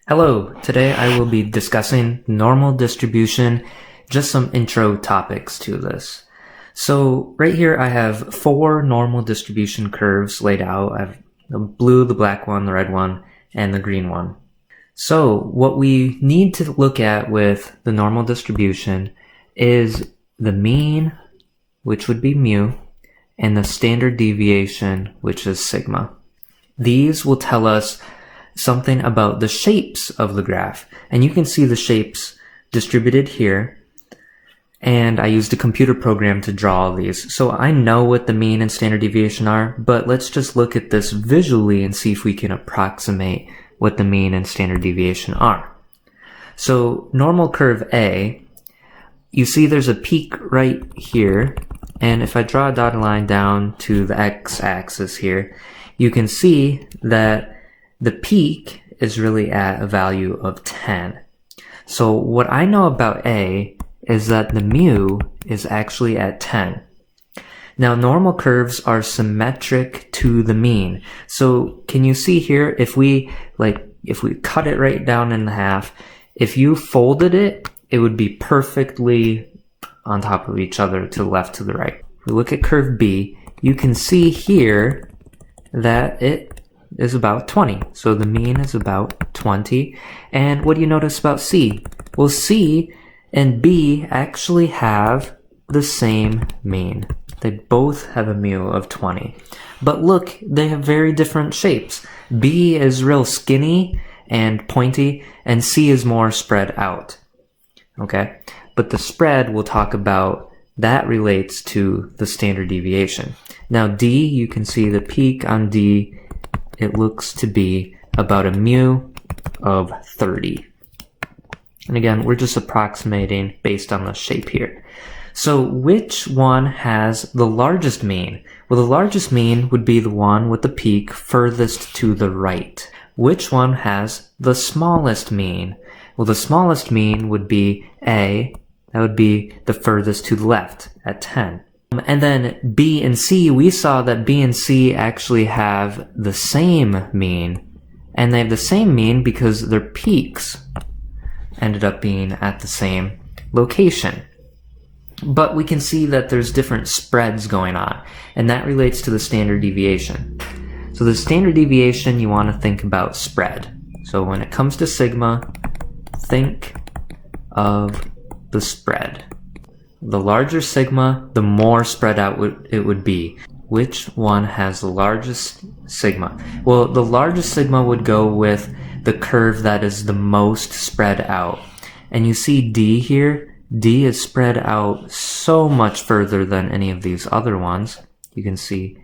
Hello, today I will be discussing normal distribution, just some intro topics to this. So right here I have four normal distribution curves laid out. I have the blue, the black one, the red one, and the green one. So what we need to look at with the normal distribution is the mean, which would be mu, and the standard deviation, which is sigma. These will tell us something about the shapes of the graph. And you can see the shapes distributed here. And I used a computer program to draw these. So I know what the mean and standard deviation are, but let's just look at this visually and see if we can approximate what the mean and standard deviation are. So normal curve A, you see there's a peak right here. And if I draw a dotted line down to the x-axis here, you can see that the peak is really at a value of 10. So what I know about A is that the mu is actually at 10. Now normal curves are symmetric to the mean. So can you see here, if we cut it right down in half, if you folded it, it would be perfectly on top of each other to the left to the right. If we look at curve B, you can see here that it is about 20. So the mean is about 20. And what do you notice about C? Well, C and B actually have the same mean. They both have a mu of 20. But look, they have very different shapes. B is real skinny and pointy, and C is more spread out. Okay? But the spread we'll talk about, that relates to the standard deviation. Now D, you can see the peak on D, it looks to be about a mu of 30. And again, we're just approximating based on the shape here. So which one has the largest mean? Well, the largest mean would be the one with the peak furthest to the right. Which one has the smallest mean? Well, the smallest mean would be A. That would be the furthest to the left at 10. And then B and C, we saw that B and C actually have the same mean. And they have the same mean because their peaks ended up being at the same location. But we can see that there's different spreads going on, and that relates to the standard deviation. So the standard deviation, you want to think about spread. So when it comes to sigma, think of the spread. The larger sigma, the more spread out it would be. Which one has the largest sigma? Well, the largest sigma would go with the curve that is the most spread out. And you see D here? D is spread out so much further than any of these other ones. You can see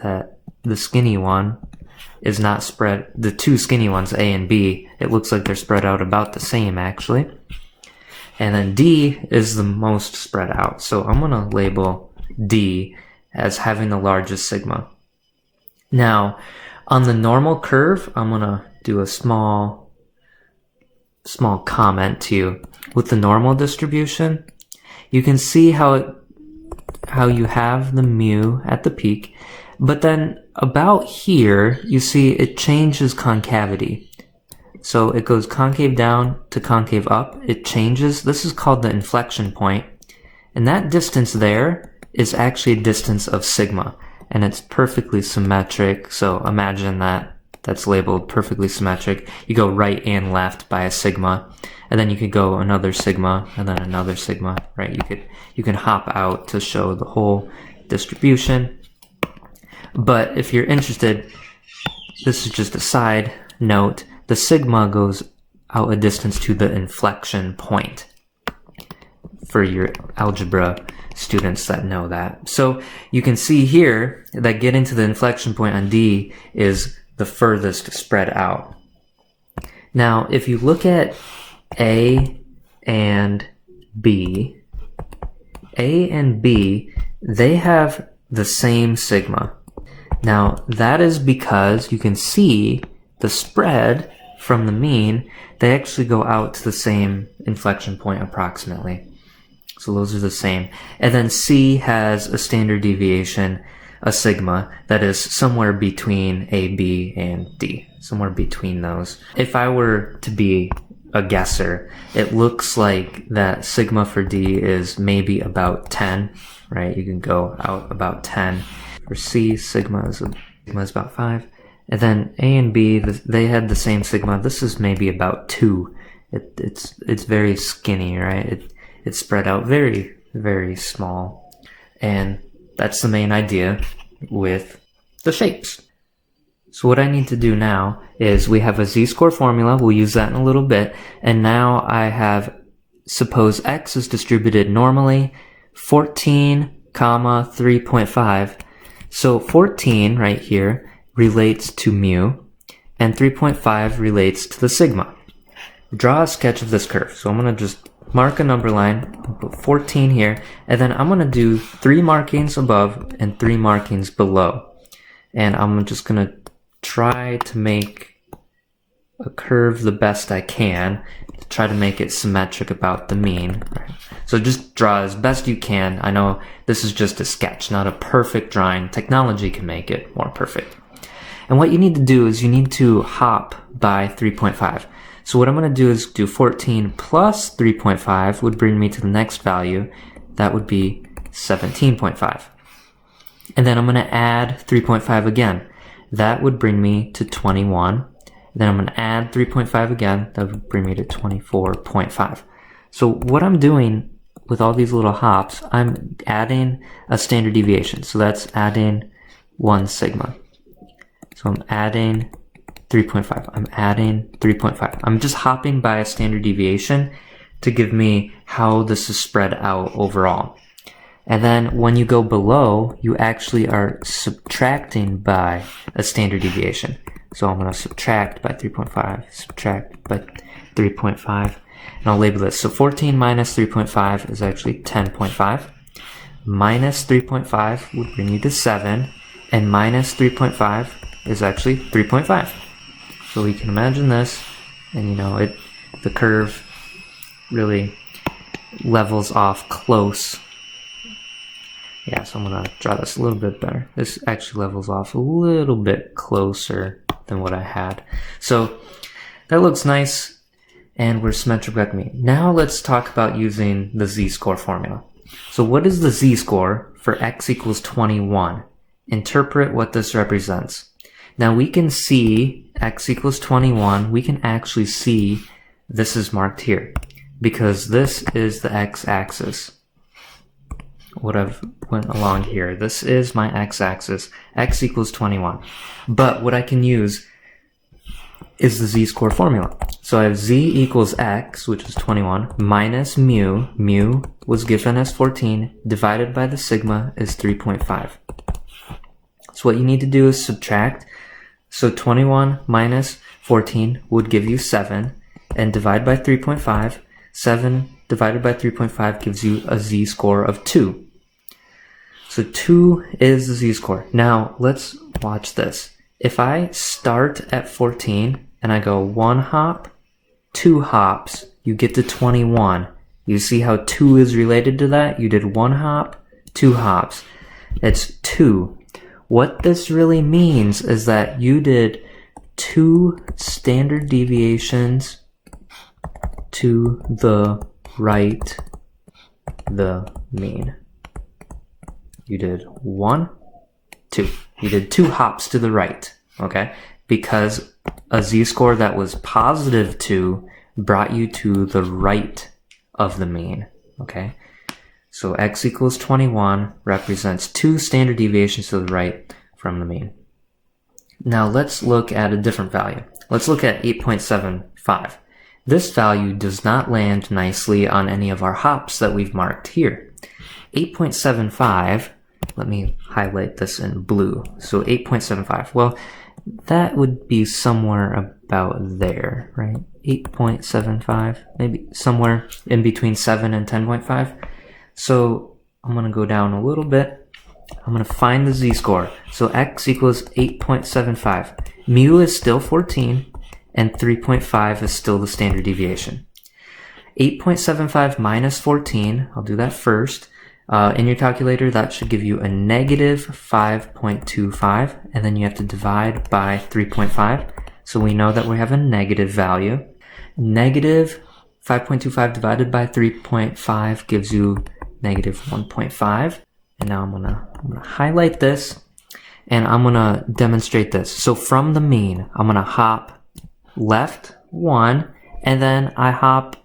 that the skinny one is not spread. The two skinny ones, A and B, it looks like they're spread out about the same actually. And then D is the most spread out. So I'm going to label D as having the largest sigma. Now, on the normal curve, I'm going to do a small comment to you. With the normal distribution, you can see how you have the mu at the peak, but then about here, you see it changes concavity. So it goes concave down to concave up. It changes. This is called the inflection point. And that distance there is actually a distance of sigma. And it's perfectly symmetric. So imagine that's labeled perfectly symmetric. You go right and left by a sigma. And then you could go another sigma and then another sigma, right? You can hop out to show the whole distribution. But if you're interested, this is just a side note. The sigma goes out a distance to the inflection point for your algebra students that know that. So you can see here that getting to the inflection point on D is the furthest spread out. Now, if you look at A and B, they have the same sigma. Now, that is because you can see the spread from the mean, they actually go out to the same inflection point approximately. So those are the same. And then C has a standard deviation, a sigma, that is somewhere between A, B, and D. somewhere between those. If I were to be a guesser, it looks like that sigma for D is maybe about 10, right? You can go out about 10. For C, sigma is about 5. And then A and B, they had the same sigma. This is maybe about 2. It's very skinny, right? It's spread out very, very small. And that's the main idea with the shapes. So what I need to do now is we have a z-score formula. We'll use that in a little bit. And now I have, suppose x is distributed normally, 14, 3.5. So 14 right here relates to mu, and 3.5 relates to the sigma. Draw a sketch of this curve. So I'm going to just mark a number line, put 14 here, and then I'm going to do 3 markings above and 3 markings below. And I'm just going to try to make a curve the best I can to try to make it symmetric about the mean. Right? So just draw as best you can. I know this is just a sketch, not a perfect drawing. Technology can make it more perfect. And what you need to do is you need to hop by 3.5. So what I'm going to do is do 14 plus 3.5 would bring me to the next value. That would be 17.5. And then I'm going to add 3.5 again. That would bring me to 21. Then I'm going to add 3.5 again. That would bring me to 24.5. So what I'm doing with all these little hops, I'm adding a standard deviation. So that's adding 1 sigma. So I'm adding 3.5. I'm adding 3.5. I'm just hopping by a standard deviation to give me how this is spread out overall. And then when you go below, you actually are subtracting by a standard deviation. So I'm going to subtract by 3.5, subtract by 3.5, and I'll label this. So 14 minus 3.5 is actually 10.5. Minus 3.5 would bring you to 7, and minus 3.5 is actually 3.5. So we can imagine this, and the curve really levels off close. Yeah, so I'm going to draw this a little bit better. This actually levels off a little bit closer than what I had. So that looks nice, and we're symmetric at the mean. Now let's talk about using the z-score formula. So what is the z-score for x equals 21? Interpret what this represents. Now we can see x equals 21. We can actually see this is marked here because this is the x-axis. What I've went along here. This is my x-axis. X equals 21. But what I can use is the z-score formula. So I have z equals x, which is 21, minus mu. Mu was given as 14, divided by the sigma is 3.5. So what you need to do is subtract. So 21 minus 14 would give you 7, and divide by 3.5. 7 divided by 3.5 gives you a z-score of 2. So 2 is the z-score. Now, let's watch this. If I start at 14 and I go 1 hop, 2 hops, you get to 21. You see how 2 is related to that? You did 1 hop, 2 hops. It's 2. What this really means is that you did 2 standard deviations to the right, the mean. You did 1, 2. You did 2 hops to the right, okay? Because a z-score that was positive 2 brought you to the right of the mean, okay? So x equals 21 represents 2 standard deviations to the right from the mean. Now let's look at a different value. Let's look at 8.75. This value does not land nicely on any of our hops that we've marked here. 8.75, let me highlight this in blue. So 8.75, well, that would be somewhere about there, right? 8.75, maybe somewhere in between 7 and 10.5. So I'm going to go down a little bit. I'm going to find the z-score. So x equals 8.75. Mu is still 14, and 3.5 is still the standard deviation. 8.75 minus 14, I'll do that first. In your calculator, that should give you a negative 5.25, and then you have to divide by 3.5. So we know that we have a negative value. Negative 5.25 divided by 3.5 gives you negative 1.5. And now I'm gonna highlight this and I'm gonna demonstrate this. So from the mean, I'm gonna hop left 1 and then I hop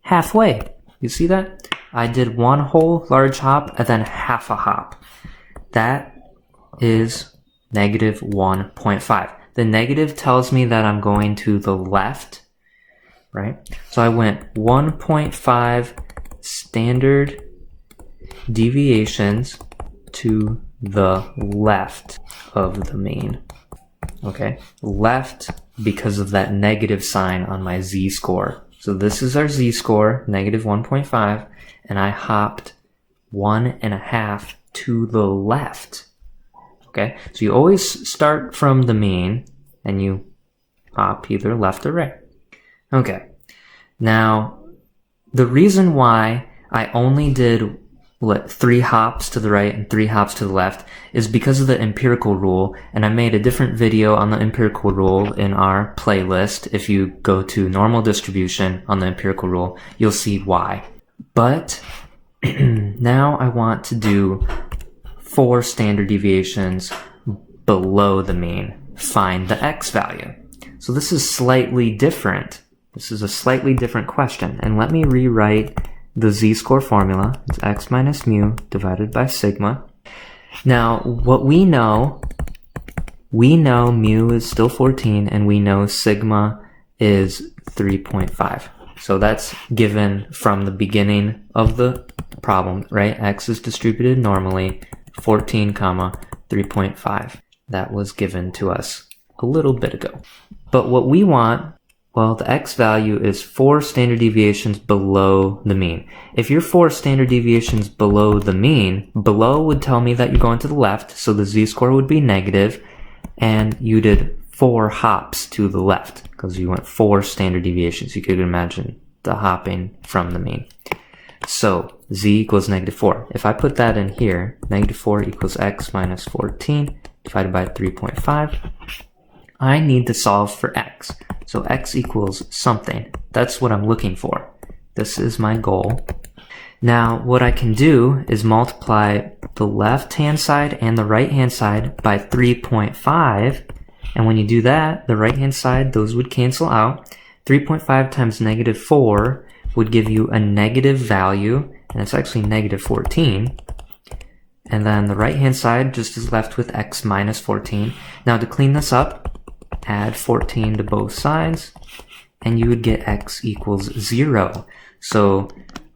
halfway. You see that? I did one whole large hop and then half a hop. That is negative 1.5. The negative tells me that I'm going to the left, right? So I went 1.5 standard deviations to the left of the mean. Okay, left because of that negative sign on my z-score. So this is our z-score, negative 1.5, and I hopped 1.5 to the left. Okay, so you always start from the mean and you hop either left or right. Okay, now the reason why I only did 3 hops to the right and 3 hops to the left is because of the empirical rule, and I made a different video on the empirical rule in our playlist. If you go to normal distribution on the empirical rule, you'll see why. But now I want to do 4 standard deviations below the mean. Find the x value. So this is slightly different. This is a slightly different question, and let me rewrite the z-score formula. It's x minus mu divided by sigma. Now, what we know mu is still 14, and we know sigma is 3.5. So that's given from the beginning of the problem, right? X is distributed normally, 14 comma 3.5. That was given to us a little bit ago. But what we want, well, the x value is 4 standard deviations below the mean. If you're 4 standard deviations below the mean, below would tell me that you're going to the left, so the z-score would be negative, and you did 4 hops to the left, because you went 4 standard deviations. You could imagine the hopping from the mean. So z equals negative 4. If I put that in here, negative 4 equals x minus 14 divided by 3.5. I need to solve for x. So x equals something. That's what I'm looking for. This is my goal. Now, what I can do is multiply the left-hand side and the right-hand side by 3.5. And when you do that, the right-hand side, those would cancel out. 3.5 times negative 4 would give you a negative value, and it's actually negative 14. And then the right-hand side just is left with x minus 14. Now to clean this up, add 14 to both sides, and you would get x equals 0. So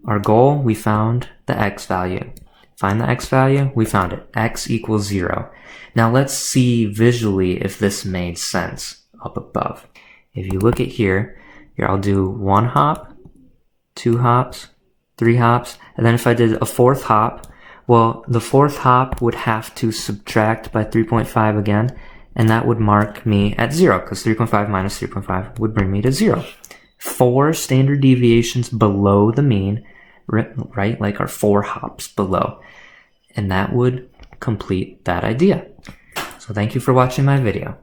our goal, we found the x value. Find the x value, we found it. X equals 0. Now let's see visually if this made sense up above. If you look at here I'll do 1 hop, 2 hops, 3 hops, and then if I did a 4th hop, well, the 4th hop would have to subtract by 3.5 again, and that would mark me at 0, because 3.5 minus 3.5 would bring me to 0. 4 standard deviations below the mean, right? Like our 4 hops below. And that would complete that idea. So thank you for watching my video.